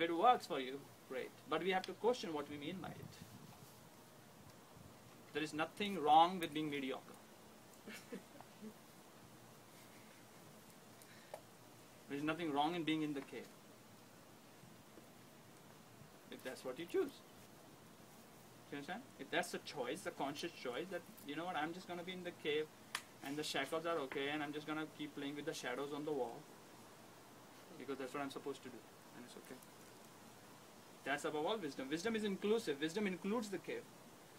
it works for you, great. But we have to question what we mean by it. There is nothing wrong with being mediocre. There is nothing wrong in being in the cave, if that's what you choose. You understand? If that's a choice, a conscious choice, that, you know what, I'm just going to be in the cave and the shackles are okay, and I'm just going to keep playing with the shadows on the wall because that's what I'm supposed to do, and it's okay. That's above all wisdom. Wisdom is inclusive. Wisdom includes the cave.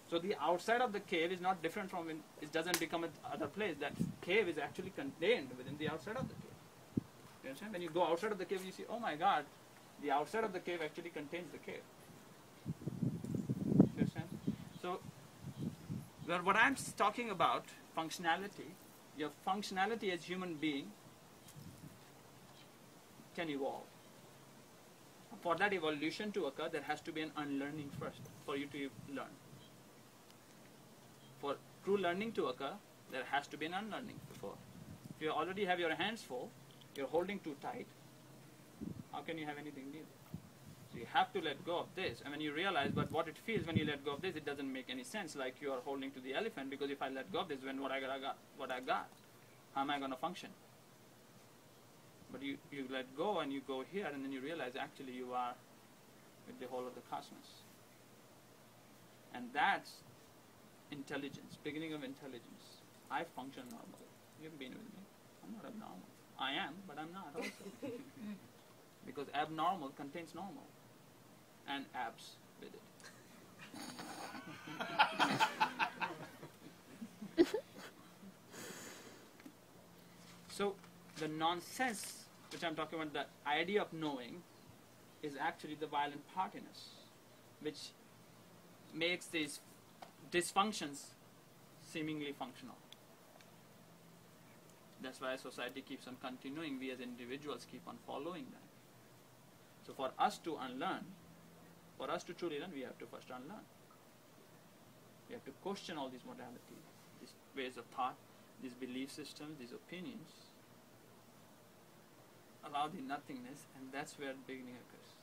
So the outside of the cave is not different from when it doesn't become another place. That cave is actually contained within the outside of the cave. You understand? When you go outside of the cave, you see, oh my God, the outside of the cave actually contains the cave. You understand? So, well, what I'm talking about, functionality, your functionality as human being can evolve. For that evolution to occur, there has to be an unlearning first for you to learn. For true learning to occur, there has to be an unlearning before. If you already have your hands full, you're holding too tight, how can you have anything new? So you have to let go of this, and when you realize, but what it feels when you let go of this, it doesn't make any sense, like you are holding to the elephant, because if I let go of this, then what I got, how am I going to function? But you let go and you go here, and then you realize actually you are with the whole of the cosmos. And that's intelligence, beginning of intelligence. I function normally. You've been with me. I'm not abnormal. I am, but I'm not also. Because abnormal contains normal. And abs with it. So the nonsense which I'm talking about, the idea of knowing, is actually the violent part in us, which makes these dysfunctions seemingly functional. That's why society keeps on continuing. We as individuals keep on following that. So for us to unlearn, for us to truly learn, we have to first unlearn. We have to question all these modalities, these ways of thought, these belief systems, these opinions. Allow the nothingness, and that's where the beginning occurs.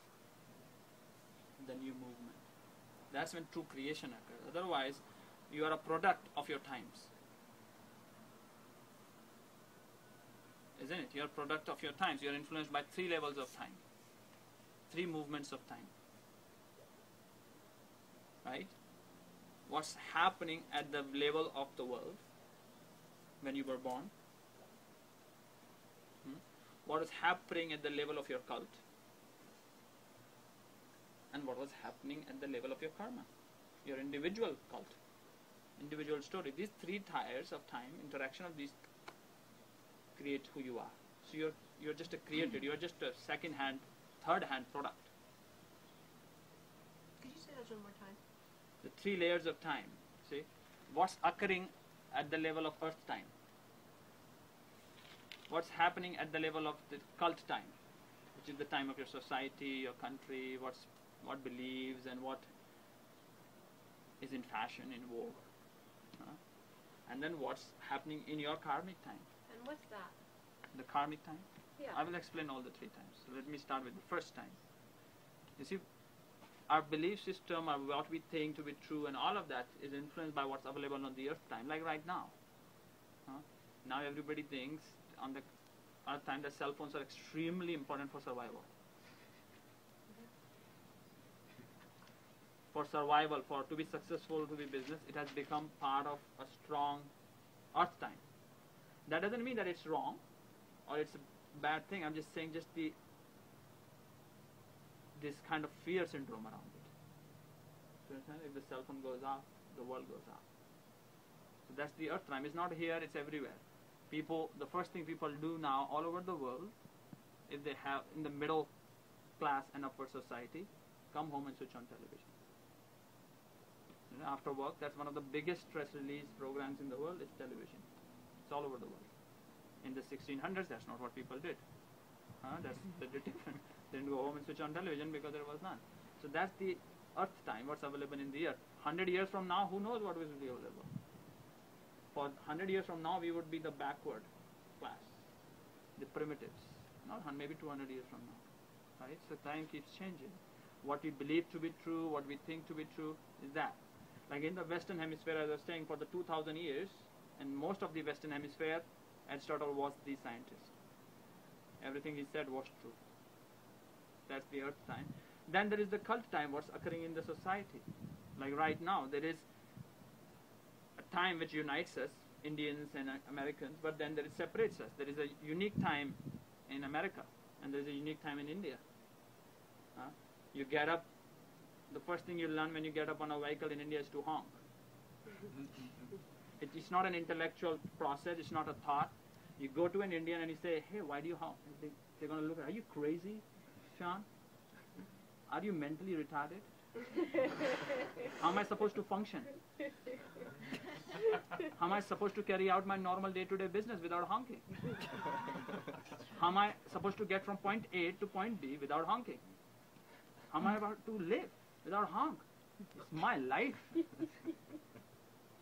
The new movement. That's when true creation occurs. Otherwise, you are a product of your times. Isn't it? You are a product of your times. You are influenced by 3 levels of time. 3 movements of time. Right? What's happening at the level of the world when you were born? What is happening at the level of your cult? And what was happening at the level of your karma? Your individual cult, individual story. These 3 tiers of time, interaction of these create who you are. So you're just a creator. You're just a second-hand, third-hand product. Could you say that one more time? The 3 layers of time. See, what's occurring at the level of earth time? What's happening at the level of the cult time, which is the time of your society, your country, what believes and what is in fashion, in vogue. And then what's happening in your karmic time. And what's that? The karmic time? Yeah. I will explain all the 3 times. So let me start with the first time. You see, our belief system, or what we think to be true, and all of that is influenced by what's available on the earth time, like right now. Now everybody thinks on the earth time that cell phones are extremely important for survival. For survival, to be successful, to be business, it has become part of a strong earth time. That doesn't mean that it's wrong or it's a bad thing. I'm just saying this kind of fear syndrome around it. So if the cell phone goes off, the world goes off. So that's the earth time. It's not here, it's everywhere. The first thing people do now all over the world, if they have in the middle class and upper society, come home and switch on television. After work, that's one of the biggest stress release programs in the world, is television. It's all over the world. In the 1600s, that's not what people did. That's the different. They didn't go home and switch on television because there was none. So that's the earth time, what's available in the earth. 100 years from now, who knows what will be available. For 100 years from now, we would be the backward class, the primitives. Not maybe 200 years from now. right? So time keeps changing. What we believe to be true, what we think to be true, is that. Like in the Western Hemisphere, as I was saying, for the 2000 years, and most of the Western Hemisphere, Aristotle was the scientist. Everything he said was true. That's the earth time. Then there is the cult time, what's occurring in the society. Like right now, there is a time which unites us, Indians and Americans, but then there it separates us. There is a unique time in America, and there is a unique time in India. You get up, the first thing you learn when you get up on a vehicle in India is to honk. It's not an intellectual process, it's not a thought. You go to an Indian and you say, hey, why do you honk? They're going to look at, are you crazy, Sean? Are you mentally retarded? How am I supposed to function? How am I supposed to carry out my normal day-to-day business without honking? How am I supposed to get from point A to point B without honking? How am I about to live without honk? It's my life.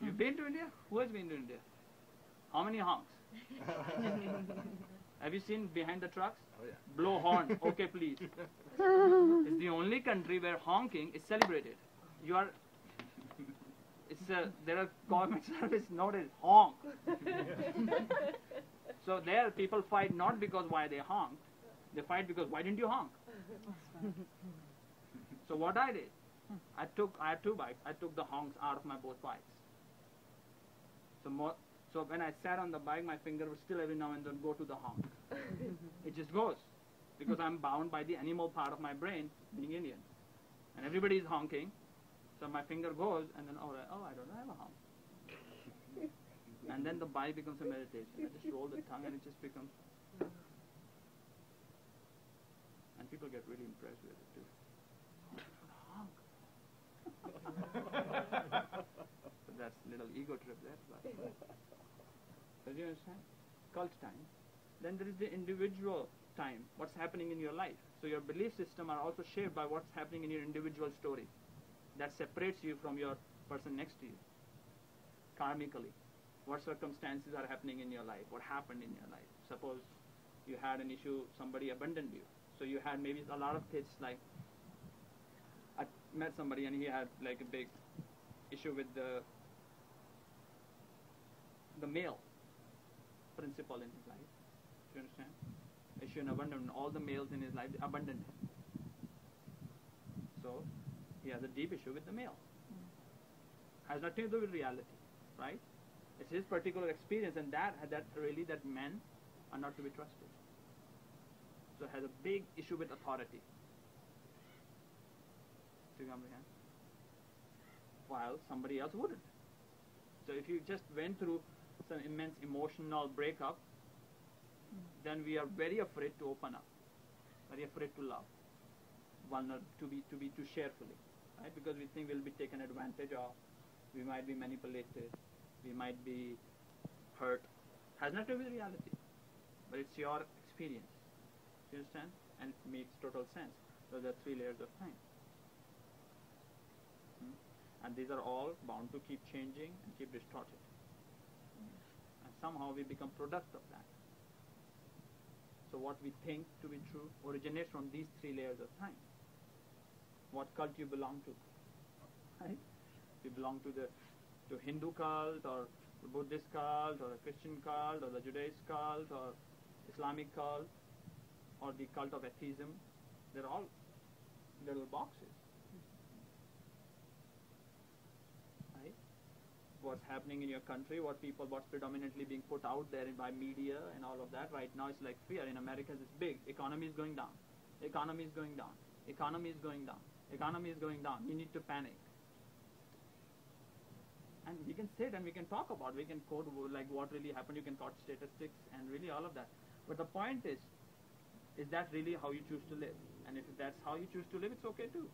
You've been to India? Who has been to India? How many honks? Have you seen behind the trucks? Oh, yeah. Blow horn, okay please. It's the only country where honking is celebrated. You are, there are government service notice, honk. So there people fight not because why they honked, they fight because why didn't you honk? So what I did, I had two bikes, I took the honks out of my both bikes. So when I sat on the bike, my finger would still every now and then go to the honk. It just goes. Because I'm bound by the animal part of my brain, being Indian. And everybody is honking. So my finger goes, and then, I don't have a honk. And then the bike becomes a meditation. I just roll the tongue and it just becomes... And people get really impressed with it too. Honk. So that's a little ego trip there. But do you understand? Cult time. Then there is the individual time, what's happening in your life. So your belief system are also shaped by what's happening in your individual story. That separates you from your person next to you. Karmically. What circumstances are happening in your life? What happened in your life? Suppose you had an issue, somebody abandoned you. So you had maybe a lot of kids, like, I met somebody and he had like a big issue with the male principle in his life. Do you understand? Issue and abandonment. All the males in his life abandoned him. So he has a deep issue with the male. Has nothing to do with reality, right? It's his particular experience, and that men are not to be trusted. So has a big issue with authority. Do you comprehend? While somebody else wouldn't. So if you just went through some immense emotional breakup, then we are very afraid to open up, very afraid to love, to share fully, right? Because we think we'll be taken advantage of, we might be manipulated, we might be hurt. Has nothing to do with reality, but it's your experience. Do you understand? And it makes total sense. So there are 3 layers of time. And these are all bound to keep changing and keep distorted. And somehow we become product of that. So what we think to be true originates from these 3 layers of time. What cult you belong to, right? You belong to the Hindu cult, or the Buddhist cult, or a Christian cult, or the Judaist cult, or Islamic cult, or the cult of atheism. They're all little boxes. Right? What's happening in your country, what's predominantly being put out there by media and all of that. Right now it's like fear. In America it's big. Economy is going down. Economy is going down. Economy is going down. Economy is going down. You need to panic. And we can sit and we can talk about, we can quote like what really happened, you can quote statistics and really all of that. But the point is that really how you choose to live? And if that's how you choose to live, it's okay too.